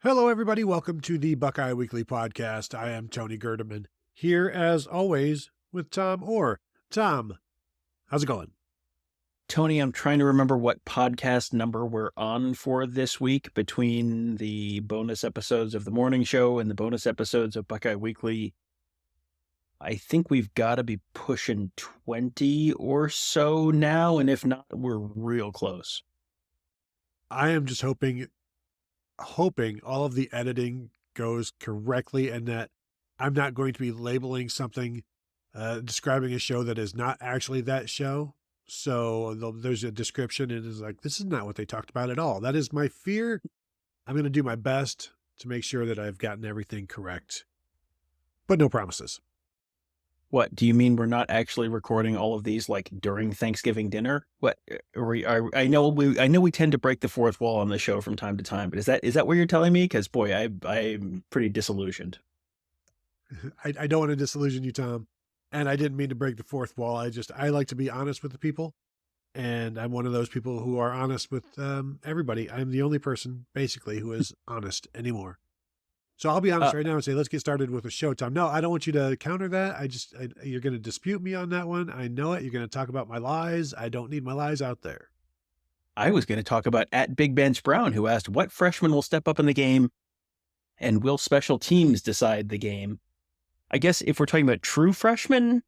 Hello, everybody. Welcome to the Buckeye Weekly Podcast. I am Tony Gerdeman, here as always with Tom Orr. Tom, how's it going? Tony, I'm trying to remember what podcast number we're on for this week between the bonus episodes of the morning show and the bonus episodes of Buckeye Weekly. I think we've got to be pushing 20 or so now, and if not, we're real close. I am just hoping all of the editing goes correctly and that I'm not going to be labeling something, describing a show that is not actually that show. So there's a description and it's like, this is not what they talked about at all. That is my fear. I'm going to do my best to make sure that I've gotten everything correct, but no promises. What, do you mean we're not actually recording all of these like during Thanksgiving dinner? What I know we tend to break the fourth wall on the show from time to time, but is that what you're telling me? Because boy, I'm pretty disillusioned. I don't want to disillusion you, Tom. And I didn't mean to break the fourth wall. I like to be honest with the people. And I'm one of those people who are honest with everybody. I'm the only person basically who is honest anymore. So I'll be honest right now and say, let's get started with a show, Tom. No, I don't want you to counter that. You're going to dispute me on that one. I know it. You're going to talk about my lies. I don't need my lies out there. I was going to talk about at Big Bench Brown, who asked what freshman will step up in the game and will special teams decide the game. I guess if we're talking about true freshmen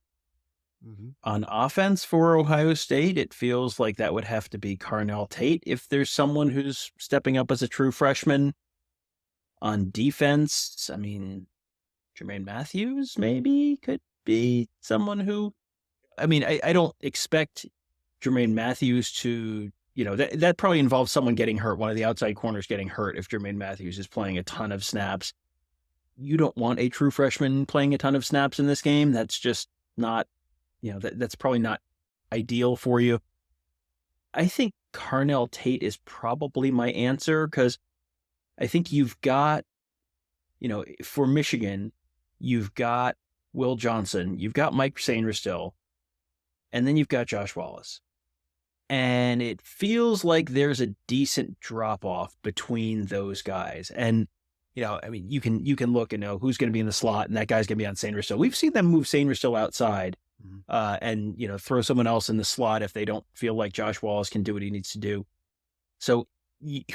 on offense for Ohio State, it feels like that would have to be Carnell Tate. If there's someone who's stepping up as a true freshman on defense, I mean, Jermaine Matthews maybe could be someone who, I mean, I don't expect Jermaine Matthews to, that probably involves someone getting hurt, one of the outside corners getting hurt if Jermaine Matthews is playing a ton of snaps. You don't want a true freshman playing a ton of snaps in this game. That's just not, that's probably not ideal for you. I think Carnell Tate is probably my answer because I think you've got, for Michigan, you've got Will Johnson, you've got Mike Sainristil, and then you've got Josh Wallace. And it feels like there's a decent drop-off between those guys. And, you can look and know who's going to be in the slot, and that guy's going to be on Sainristil. We've seen them move Sainristil outside and, throw someone else in the slot if they don't feel like Josh Wallace can do what he needs to do. So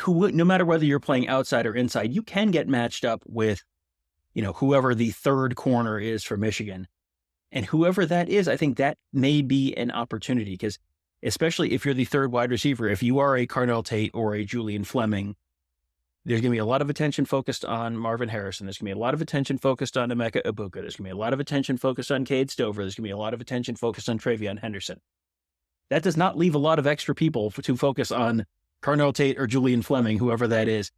no matter whether you're playing outside or inside, you can get matched up with, whoever the third corner is for Michigan. And whoever that is, I think that may be an opportunity because especially if you're the third wide receiver, if you are a Carnell Tate or a Julian Fleming, there's going to be a lot of attention focused on Marvin Harrison. There's going to be a lot of attention focused on Emeka Ibuka. There's going to be a lot of attention focused on Cade Stover. There's going to be a lot of attention focused on Travion Henderson. That does not leave a lot of extra people to focus on Carnell Tate or Julian Fleming, whoever that is.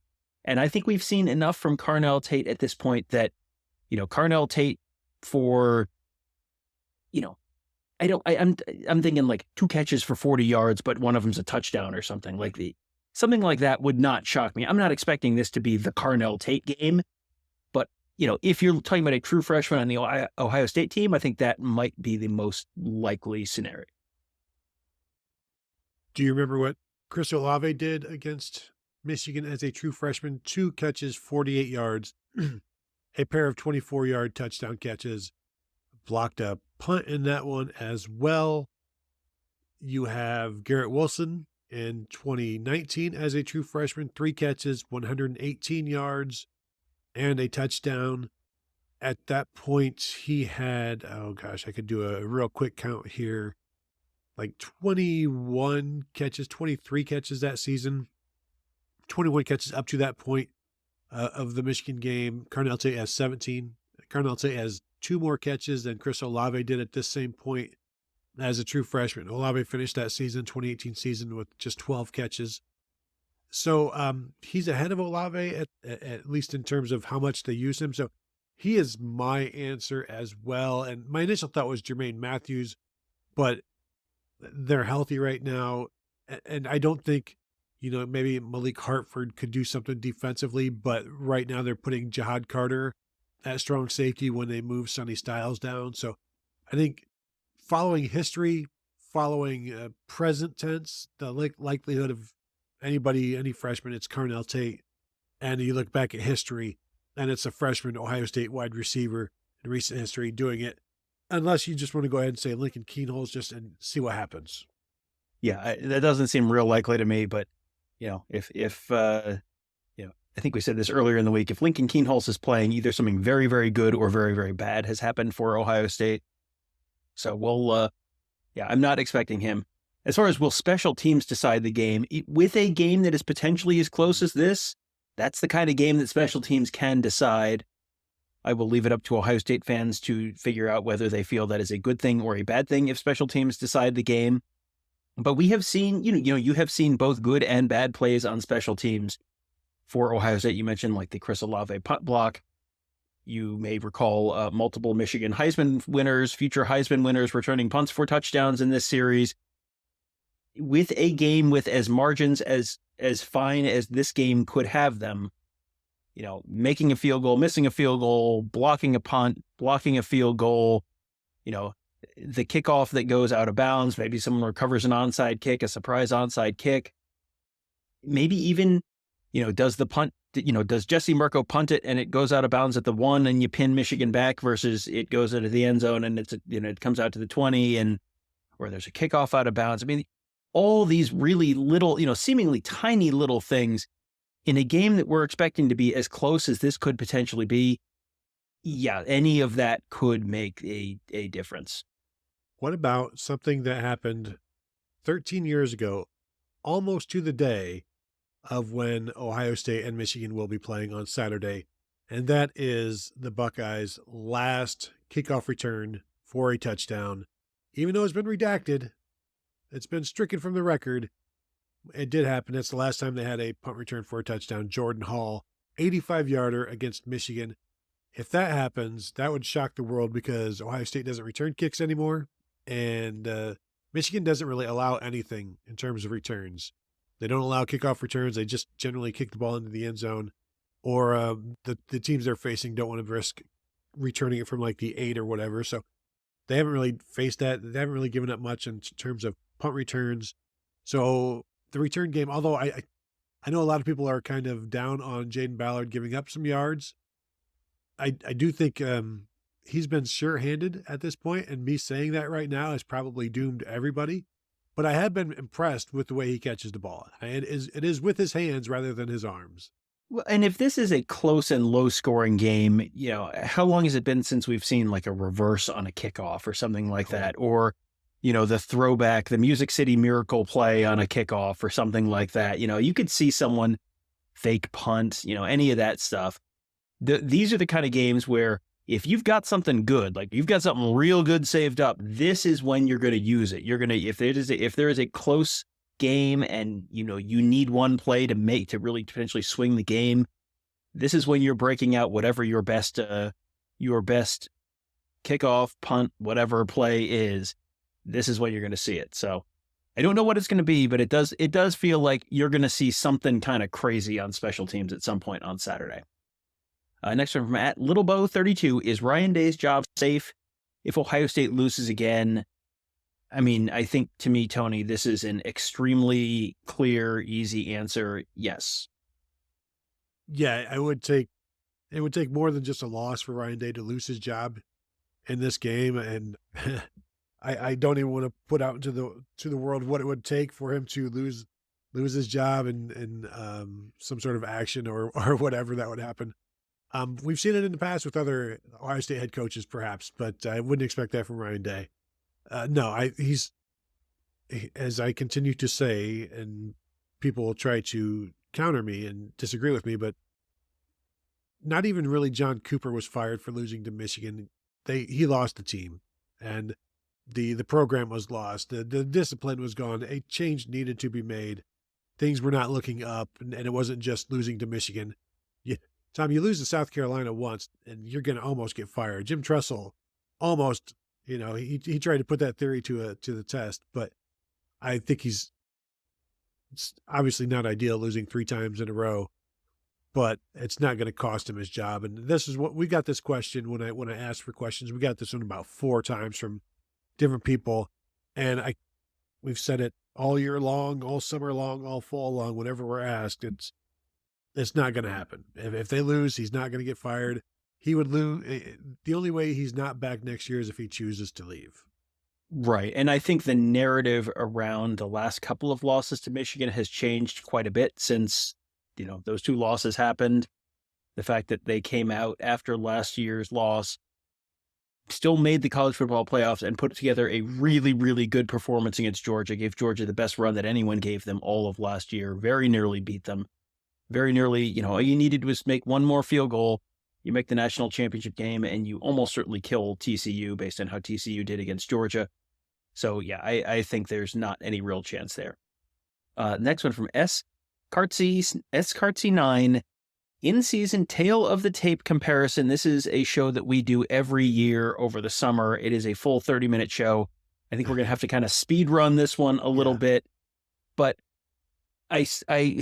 And I think we've seen enough from Carnell Tate at this point that, Carnell Tate for, I'm thinking like 2 catches for 40 yards, but one of them's a touchdown or something something like that would not shock me. I'm not expecting this to be the Carnell Tate game, but if you're talking about a true freshman on the Ohio State team, I think that might be the most likely scenario. Do you remember what Chris Olave did against Michigan as a true freshman? 2 catches, 48 yards, a pair of 24-yard touchdown catches, blocked a punt in that one as well. You have Garrett Wilson in 2019 as a true freshman, 3 catches, 118 yards, and a touchdown. At that point, he had, I could do a real quick count here, like 21 catches, 23 catches that season, 21 catches up to that point of the Michigan game. Carnell Tate has 17. Carnell Tate has 2 more catches than Chris Olave did at this same point as a true freshman. Olave finished that season, 2018 season, with just 12 catches. So he's ahead of Olave at least in terms of how much they use him. So he is my answer as well. And my initial thought was Jermaine Matthews, but they're healthy right now. And I don't think, maybe Malik Hartford could do something defensively, but right now they're putting Jihad Carter at strong safety when they move Sonny Styles down. So I think following history, following present tense, the likelihood of any freshman, it's Carnell Tate And you look back at history, and it's a freshman Ohio State wide receiver in recent history doing it, unless you just want to go ahead and say Lincoln Keenholz just and see what happens. Yeah, that doesn't seem real likely to me, but if I think we said this earlier in the week, if Lincoln Keenholz is playing, either something very, very good or very, very bad has happened for Ohio State. So I'm not expecting him. As far as will special teams decide the game, with a game that is potentially as close as this, that's the kind of game that special teams can decide. I will leave it up to Ohio State fans to figure out whether they feel that is a good thing or a bad thing if special teams decide the game. But we have seen, you have seen both good and bad plays on special teams for Ohio State. You mentioned like the Chris Olave punt block. You may recall multiple Michigan Heisman winners, future Heisman winners, returning punts for touchdowns in this series. With a game with as margins as fine as this game could have them, making a field goal, missing a field goal, blocking a punt, blocking a field goal, the kickoff that goes out of bounds, maybe someone recovers an onside kick, a surprise onside kick, maybe even, does the punt, does Jesse Mirco punt it and it goes out of bounds at the 1 and you pin Michigan back versus it goes into the end zone and it comes out to the 20 or there's a kickoff out of bounds. I mean, all these really little, seemingly tiny little things in a game that we're expecting to be as close as this could potentially be. Yeah, any of that could make a difference. What about something that happened 13 years ago, almost to the day of when Ohio State and Michigan will be playing on Saturday, and that is the Buckeyes' last kickoff return for a touchdown. Even though it's been redacted, it's been stricken from the record, it did happen. That's the last time they had a punt return for a touchdown. Jordan Hall, 85-yarder against Michigan. If that happens, that would shock the world because Ohio State doesn't return kicks anymore, and Michigan doesn't really allow anything in terms of returns. They don't allow kickoff returns. They just generally kick the ball into the end zone, or the teams they're facing don't want to risk returning it from like the 8 or whatever. So they haven't really faced that. They haven't really given up much in terms of punt returns. So the return game, although I know a lot of people are kind of down on Jaden Ballard giving up some yards, I do think he's been sure-handed at this point, and me saying that right now has probably doomed everybody. But I have been impressed with the way he catches the ball. It is with his hands rather than his arms. Well, and if this is a close and low-scoring game, how long has it been since we've seen like a reverse on a kickoff or something like that? Or, the throwback, the Music City Miracle play on a kickoff or something like that. You could see someone fake punt, any of that stuff. These are the kind of games where if you've got something good, like you've got something real good saved up, this is when you're going to use it. You're going to, if there is a close game and, you need one play to really potentially swing the game, this is when you're breaking out whatever your best kickoff, punt, whatever play is. This is when you're going to see it. So I don't know what it's going to be, but it does feel like you're going to see something kind of crazy on special teams at some point on Saturday. Next one from @LittleBow32, is Ryan Day's job safe if Ohio State loses again? I mean, I think to me, Tony, this is an extremely clear, easy answer. Yes. Yeah, it would take more than just a loss for Ryan Day to lose his job in this game, and I don't even want to put out into the world what it would take for him to lose his job in some sort of action or whatever that would happen. We've seen it in the past with other Ohio State head coaches, perhaps, but I wouldn't expect that from Ryan Day. No, as I continue to say, and people will try to counter me and disagree with me, but not even really John Cooper was fired for losing to Michigan. He lost the team, and the program was lost. The discipline was gone. A change needed to be made. Things were not looking up, and it wasn't just losing to Michigan. Tom, you lose to South Carolina once, and you're going to almost get fired. Jim Tressel almost, he tried to put that theory to the test, but I think it's obviously not ideal losing 3 times in a row, but it's not going to cost him his job. And this is what we got this question when I asked for questions. We got this one about 4 times from different people, and we've said it all year long, all summer long, all fall long. Whenever we're asked, It's not going to happen. If they lose, he's not going to get fired. He would lose. The only way he's not back next year is if he chooses to leave. Right. And I think the narrative around the last couple of losses to Michigan has changed quite a bit since, those two losses happened. The fact that they came out after last year's loss, still made the college football playoffs and put together a really, really good performance against Georgia, gave Georgia the best run that anyone gave them all of last year, very nearly beat them. Very nearly, all you needed was make one more field goal. You make the national championship game, and you almost certainly kill TCU based on how TCU did against Georgia. So, yeah, I think there's not any real chance there. Next one from S. Cartsy 9. In-season Tale of the Tape comparison. This is a show that we do every year over the summer. It is a full 30-minute show. I think we're going to have to kind of speed run this one a little bit. But I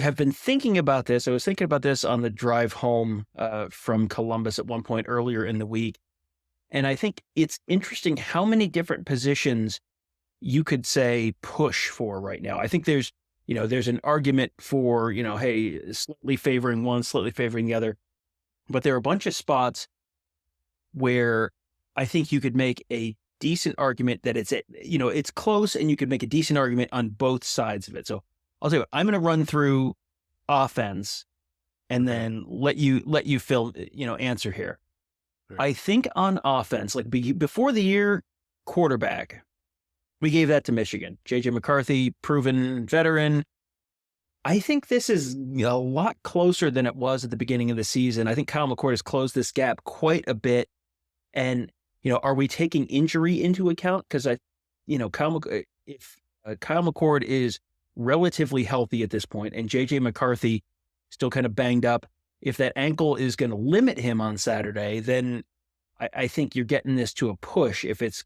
have been thinking about this. I was thinking about this on the drive home from Columbus at one point earlier in the week. And I think it's interesting how many different positions you could say push for right now. I think there's an argument for, hey, slightly favoring one, slightly favoring the other. But there are a bunch of spots where I think you could make a decent argument that it's close, and you could make a decent argument on both sides of it. So I'll tell you what, I'm going to run through offense and then let you Phil, answer here. Right. I think on offense, like before the year, quarterback, we gave that to Michigan. J.J. McCarthy, proven veteran. I think this is a lot closer than it was at the beginning of the season. I think Kyle McCord has closed this gap quite a bit. And, are we taking injury into account? Because if Kyle McCord is relatively healthy at this point, and J.J. McCarthy still kind of banged up, if that ankle is going to limit him on Saturday, then I think you're getting this to a push. If it's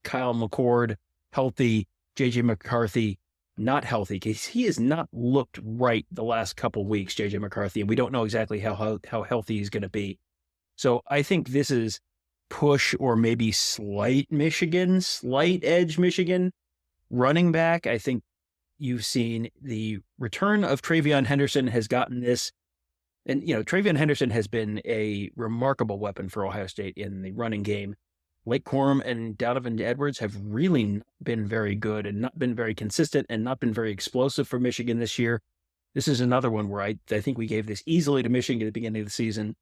Kyle McCord healthy, J.J. McCarthy not healthy, because he has not looked right the last couple weeks, J.J. McCarthy, and we don't know exactly how healthy he's going to be. So I think this is push or maybe slight edge Michigan. Running back, I think you've seen the return of TreVeyon Henderson has gotten this. And, TreVeyon Henderson has been a remarkable weapon for Ohio State in the running game. Blake Corum and Donovan Edwards have really not been very good and not been very consistent and not been very explosive for Michigan this year. This is another one where I think we gave this easily to Michigan at the beginning of the season.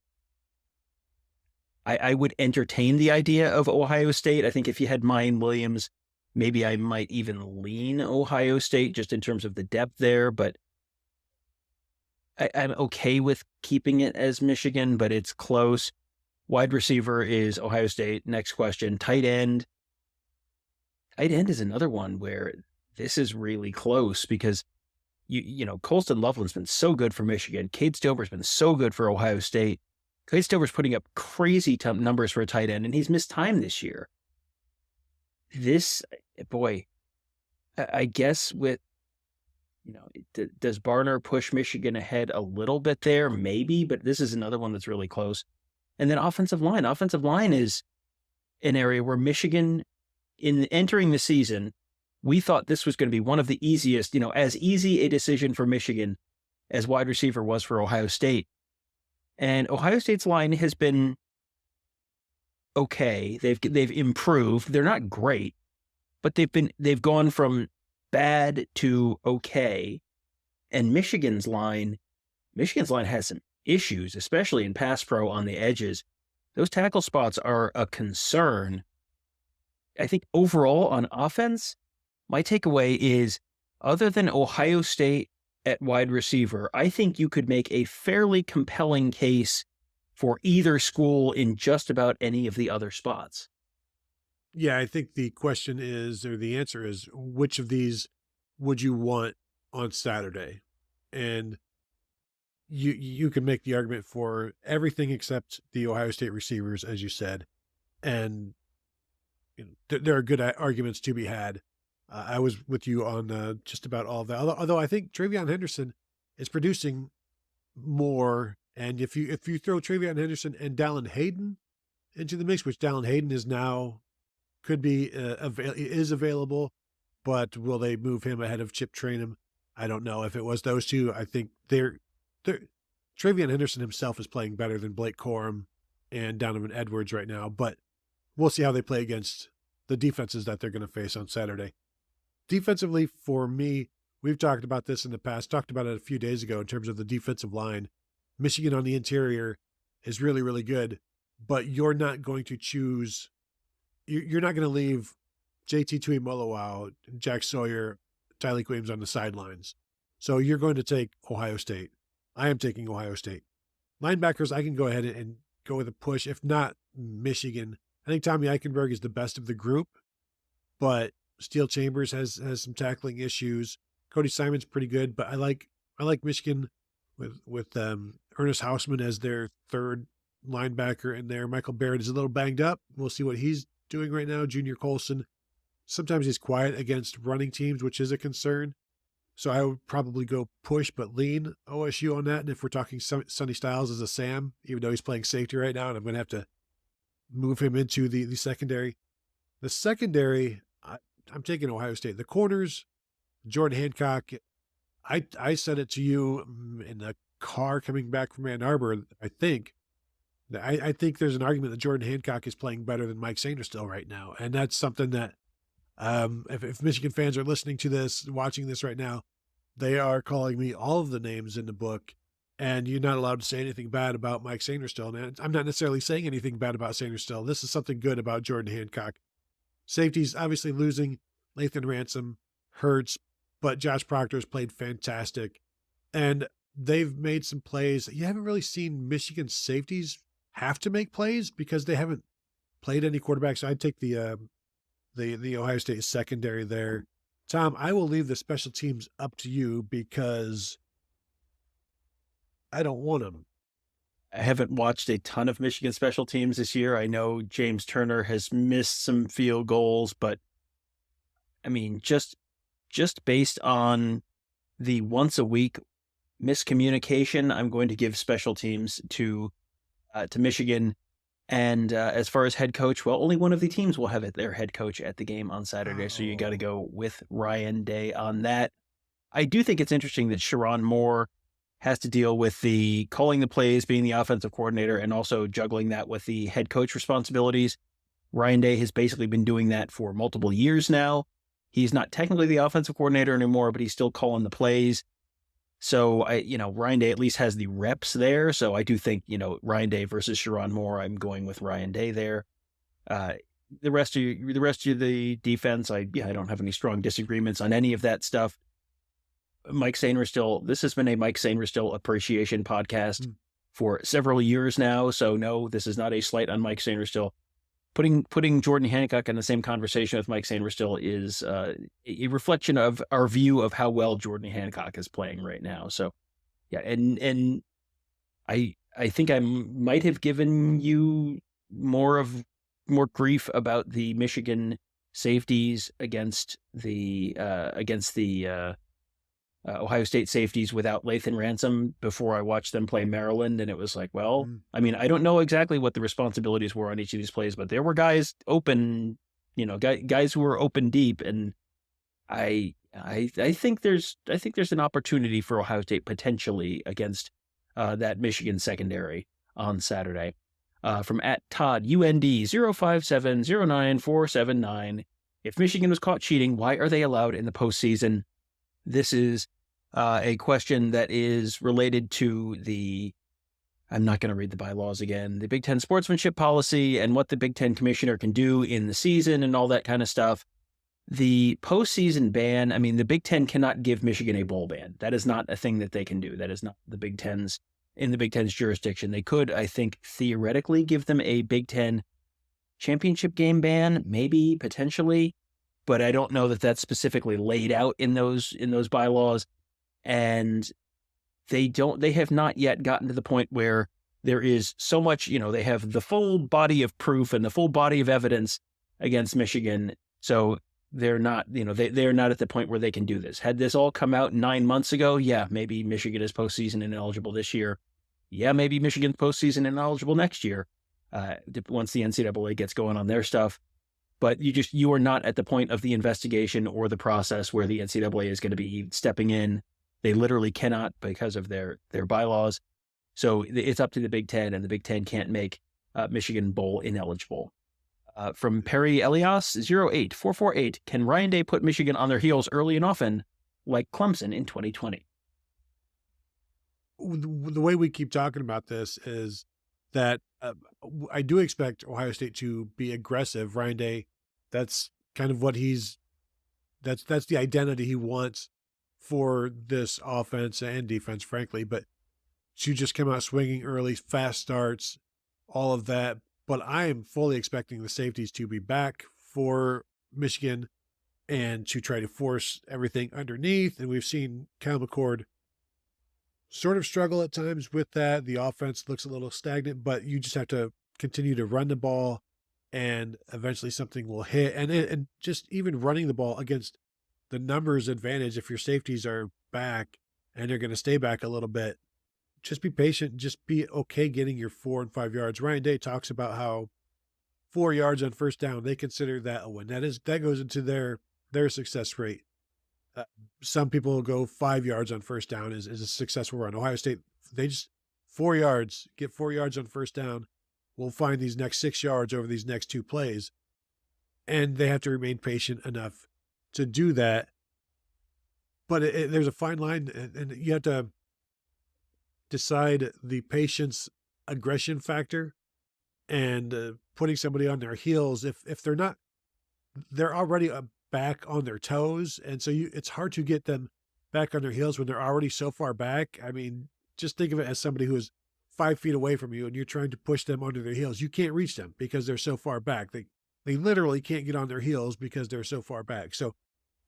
I would entertain the idea of Ohio State. I think if you had Mayan Williams, maybe I might even lean Ohio State just in terms of the depth there, but I'm okay with keeping it as Michigan, but it's close. Wide receiver is Ohio State. Next question. Tight end. Tight end is another one where this is really close because, Colston Loughlin's been so good for Michigan. Cade Stover's been so good for Ohio State. Cade Stover's putting up crazy numbers for a tight end, and he's missed time this year. I guess with, does Barner push Michigan ahead a little bit there? Maybe, but this is another one that's really close. And then offensive line. Offensive line is an area where Michigan, in entering the season, we thought this was going to be one of the easiest, as easy a decision for Michigan as wide receiver was for Ohio State. And Ohio State's line has been okay. They've improved. They're not great, but they've gone from bad to okay. And Michigan's line has some issues, especially in pass pro on the edges. Those tackle spots are a concern. I think overall on offense, my takeaway is, other than Ohio State at wide receiver, I think you could make a fairly compelling case for either school in just about any of the other spots. Yeah, I think the question is, or the answer is, which of these would you want on Saturday? And you can make the argument for everything except the Ohio State receivers, as you said. And there are good arguments to be had. I was with you on just about all of that. Although I think TreVeyon Henderson is producing more. And if you throw TreVeyon Henderson and Dallin Hayden into the mix, which Dallin Hayden is now, could be, is available, but will they move him ahead of Chip Trayanum? I don't know. If it was those two, I think they're Travion Henderson himself is playing better than Blake Corum and Donovan Edwards right now, but we'll see how they play against the defenses that they're going to face on Saturday. Defensively, for me, we've talked about this in the past, talked about it a few days ago in terms of the defensive line. Michigan on the interior is really, really good, but you're not going to choose, you're not going to leave JT Tuimoloau, Jack Sawyer, Tyleik Williams on the sidelines. So you're going to take Ohio State. I am taking Ohio State. Linebackers, I can go ahead and go with a push. If not Michigan, I think Tommy Eichenberg is the best of the group, but Steel Chambers has some tackling issues. Cody Simon's pretty good, but I like Michigan with Ernest Hausman as their third linebacker in there. Michael Barrett is a little banged up. We'll see what he's doing right now. Junior Colson, sometimes he's quiet against running teams, which is a concern. So I would probably go push, but lean OSU on that. And if we're talking Sonny Styles as a Sam, even though he's playing safety right now, and I'm going to have to move him into the secondary. The secondary, I'm taking Ohio State. The corners, Jordan Hancock, I said it to you in the car coming back from Ann Arbor, I think there's an argument that Jordan Hancock is playing better than Mike Sainristil right now. And that's something that if Michigan fans are listening to this, watching this right now, they are calling me all of the names in the book, and you're not allowed to say anything bad about Mike Sainristil. And I'm not necessarily saying anything bad about Sainristil. This is something good about Jordan Hancock. Safeties, obviously losing Lathan Ransom hurts, but Josh Proctor's played fantastic. And they've made some plays. You haven't really seen Michigan safeties have to make plays because they haven't played any quarterbacks. So I'd take the Ohio State secondary there. Tom, I will leave the special teams up to you because I don't want them. I haven't watched a ton of Michigan special teams this year. I know James Turner has missed some field goals, but I mean, just based on the once a week miscommunication, I'm going to give special teams to Michigan. And as far as head coach, well, only one of the teams will have their head coach at the game on Saturday. So you got to go with Ryan Day on that. I do think it's interesting that Sherrone Moore has to deal with the calling the plays, being the offensive coordinator, and also juggling that with the head coach responsibilities. Ryan Day has basically been doing that for multiple years now. He's not technically the offensive coordinator anymore, but he's still calling the plays. So Ryan Day at least has the reps there. So I do think, Ryan Day versus Sherrone Moore, I'm going with Ryan Day there. The rest of the defense, I don't have any strong disagreements on any of that stuff. Mike Sainristil, this has been a Mike Sainristil appreciation podcast for several years now. So no, this is not a slight on Mike Sainristil. Putting Jordan Hancock in the same conversation with Mike Sainristil is a reflection of our view of how well Jordan Hancock is playing right now. So, yeah, and I think I might have given you more grief about the Michigan safeties against the Ohio State safeties without Lathan Ransom before I watched them play Maryland. And it was like, well, I mean, I don't know exactly what the responsibilities were on each of these plays, but there were guys open, guys who were open deep. And I think there's an opportunity for Ohio State potentially against that Michigan secondary on Saturday. From @Todd UND 05709479. If Michigan was caught cheating, why are they allowed in the postseason? This is a question that is related to I'm not going to read the bylaws again, the Big Ten sportsmanship policy and what the Big Ten commissioner can do in the season and all that kind of stuff. The postseason ban, I mean, the Big Ten cannot give Michigan a bowl ban. That is not a thing that they can do. That is not the Big Ten's jurisdiction. They could, I think, theoretically give them a Big Ten championship game ban, maybe, potentially, but I don't know that that's specifically laid out in those bylaws. And they have not yet gotten to the point where there is so much, they have the full body of proof and the full body of evidence against Michigan. So they're not, they're not at the point where they can do this. Had this all come out 9 months ago, yeah, maybe Michigan is postseason ineligible this year. Yeah, maybe Michigan's postseason ineligible next year, once the NCAA gets going on their stuff. But you are not at the point of the investigation or the process where the NCAA is going to be stepping in. They literally cannot because of their bylaws. So it's up to the Big Ten, and the Big Ten can't make Michigan bowl ineligible. From Perry Elias, 08448, can Ryan Day put Michigan on their heels early and often like Clemson in 2020? The way we keep talking about this is that I do expect Ohio State to be aggressive. Ryan Day, that's kind of what that's the identity he wants for this offense and defense, frankly. But to just come out swinging early, fast starts, all of that. But I am fully expecting the safeties to be back for Michigan and to try to force everything underneath. And we've seen Kyle McCord sort of struggle at times with that. The offense looks a little stagnant, but you just have to continue to run the ball and eventually something will hit. And just even running the ball against the numbers advantage, if your safeties are back and they're going to stay back a little bit, just be patient. Just be okay getting your 4 and 5 yards. Ryan Day talks about how 4 yards on first down, they consider that a win. That goes into their success rate. Some people will go 5 yards on first down is a successful run. Ohio State, they just 4 yards, get 4 yards on first down. We'll find these next 6 yards over these next 2 plays. And they have to remain patient enough to do that. But there's a fine line, and you have to decide the patience aggression factor and putting somebody on their heels. If they're not, they're already back on their toes. And so it's hard to get them back on their heels when they're already so far back. I mean, just think of it as somebody who is 5 feet away from you and you're trying to push them onto their heels. You can't reach them because they're so far back. They literally can't get on their heels because they're so far back. So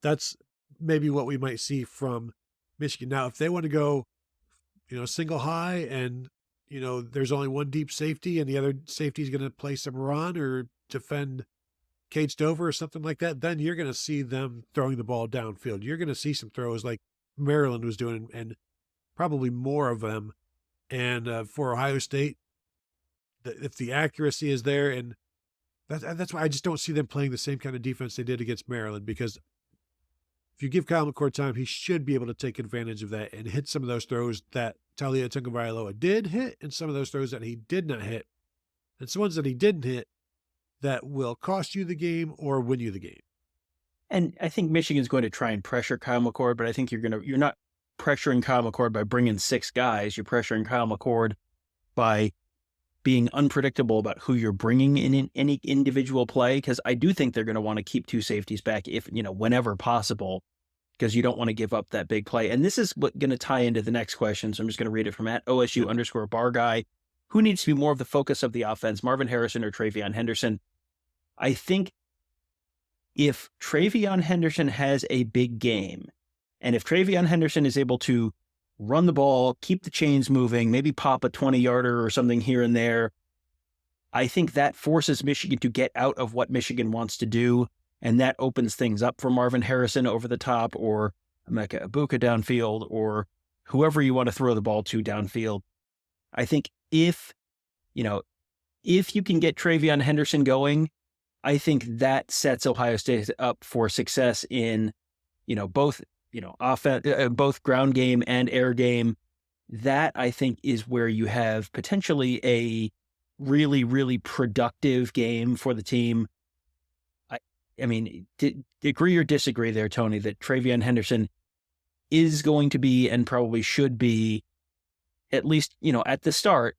that's maybe what we might see from Michigan. Now, if they want to go, single high and, there's only one deep safety and the other safety is going to play some run or defend caged over or something like that, then you're going to see them throwing the ball downfield. You're going to see some throws like Maryland was doing and probably more of them. And for Ohio State, if the accuracy is there, and that's why I just don't see them playing the same kind of defense they did against Maryland, because if you give Kyle McCord time, he should be able to take advantage of that and hit some of those throws that Talia Tagovailoa did hit and some of those throws that he did not hit. And some ones that he didn't hit that will cost you the game or win you the game. And I think Michigan's going to try and pressure Kyle McCord, but I think you're not pressuring Kyle McCord by bringing 6 guys. You're pressuring Kyle McCord by being unpredictable about who you're bringing in any individual play, because I do think they're going to want to keep 2 safeties back whenever possible, because you don't want to give up that big play. And this is going to tie into the next question, so I'm just going to read it from @OSU_bar guy. Who needs to be more of the focus of the offense, Marvin Harrison or TreVeyon Henderson? I think if TreVeyon Henderson has a big game, and if TreVeyon Henderson is able to run the ball, keep the chains moving, maybe pop a 20-yarder or something here and there, I think that forces Michigan to get out of what Michigan wants to do, and that opens things up for Marvin Harrison over the top, or Emeka Egbuka downfield, or whoever you want to throw the ball to downfield. I think if you can get TreVeyon Henderson going, I think that sets Ohio State up for success in, both ground game and air game. That, I think, is where you have potentially a really, really productive game for the team. I mean, agree or disagree there, Tony, that TreVeyon Henderson is going to be and probably should be, at least, at the start,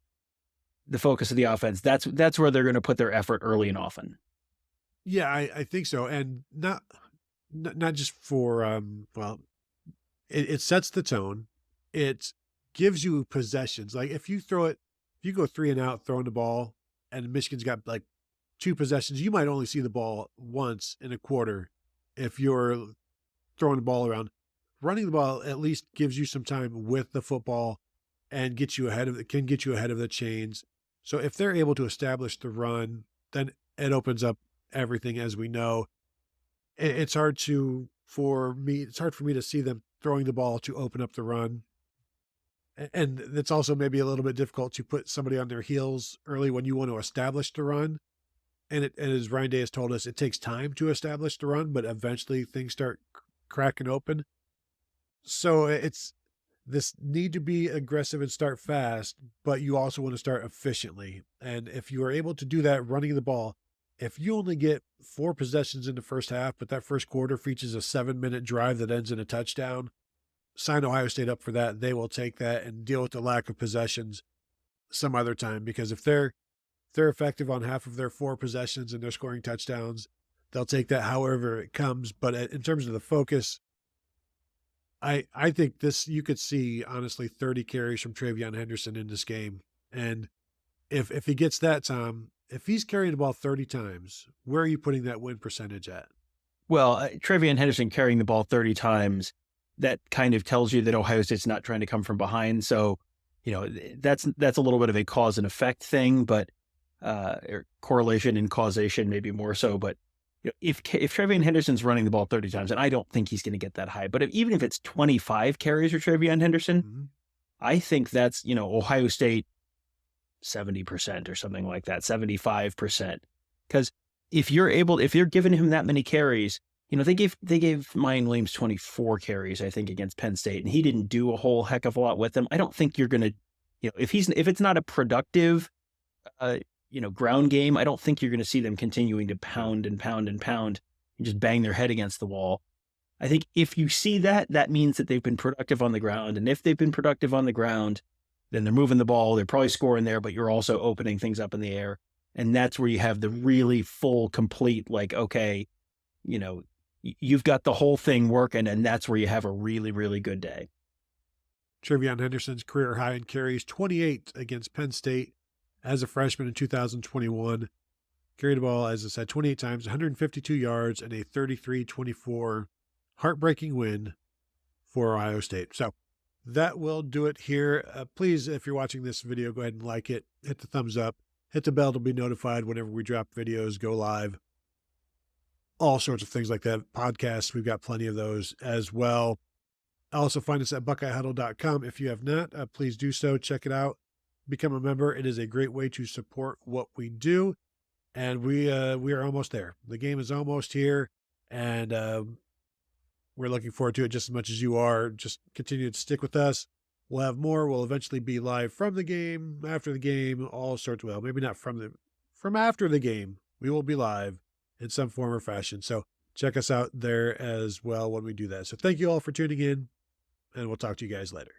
the focus of the offense. That's where they're going to put their effort early and often. Yeah, I think so. And not just for, it sets the tone. It gives you possessions. Like if you go 3 and out, throwing the ball, and Michigan's got like 2 possessions, you might only see the ball once in a quarter if you're throwing the ball around. Running the ball at least gives you some time with the football and can get you ahead of the chains. So if they're able to establish the run, then it opens up everything, as we know. It's hard for me to see them throwing the ball to open up the run. And it's also maybe a little bit difficult to put somebody on their heels early when you want to establish the run. And as Ryan Day has told us, it takes time to establish the run, but eventually things start cracking open. So this need to be aggressive and start fast, but you also want to start efficiently. And if you are able to do that running the ball, if you only get 4 possessions in the first half, but that first quarter features a 7-minute drive that ends in a touchdown, sign Ohio State up for that. They will take that and deal with the lack of possessions some other time, because if they're effective on half of their 4 possessions and they're scoring touchdowns, they'll take that however it comes. But in terms of the focus, I think this, you could see honestly 30 carries from TreVeyon Henderson in this game. And if he gets that, Tom, if he's carrying the ball 30 times, where are you putting that win percentage at? Well, TreVeyon Henderson carrying the ball 30 times, that kind of tells you that Ohio State's not trying to come from behind. So, that's a little bit of a cause and effect thing, but or correlation and causation maybe more so. But if TreVeyon Henderson's running the ball 30 times, and I don't think he's going to get that high, but even if it's 25 carries for TreVeyon Henderson, I think that's, Ohio State 70% or something like that, 75%. Because if you're giving him that many carries, they gave Mayan Williams 24 carries, I think, against Penn State, and he didn't do a whole heck of a lot with them. I don't think you're going to, if it's not a productive, ground game, I don't think you're going to see them continuing to pound and pound and pound and just bang their head against the wall. I think if you see that, that means that they've been productive on the ground. And if they've been productive on the ground, then they're moving the ball. They're probably scoring there, but you're also opening things up in the air. And that's where you have the really full, complete, like, okay, you've got the whole thing working, and that's where you have a really, really good day. TreVeyon Henderson's career high in carries, 28 against Penn State as a freshman in 2021. Carried the ball, as I said, 28 times, 152 yards, and a 33-24 heartbreaking win for Ohio State. So that will do it here. Please, if you're watching this video, go ahead and like it, hit the thumbs up, hit the bell to be notified whenever we drop videos, go live, all sorts of things like that. Podcasts, we've got plenty of those as well. Also find us at BuckeyeHuddle.com. If you have not, please do so. Check it out. Become a member. It is a great way to support what we do. And we are almost there. The game is almost here. And we're looking forward to it just as much as you are. Just continue to stick with us. We'll have more. We'll eventually be live from the game, after the game, all sorts. Well, maybe not from after the game. We will be live in some form or fashion. So check us out there as well when we do that. So thank you all for tuning in, and we'll talk to you guys later.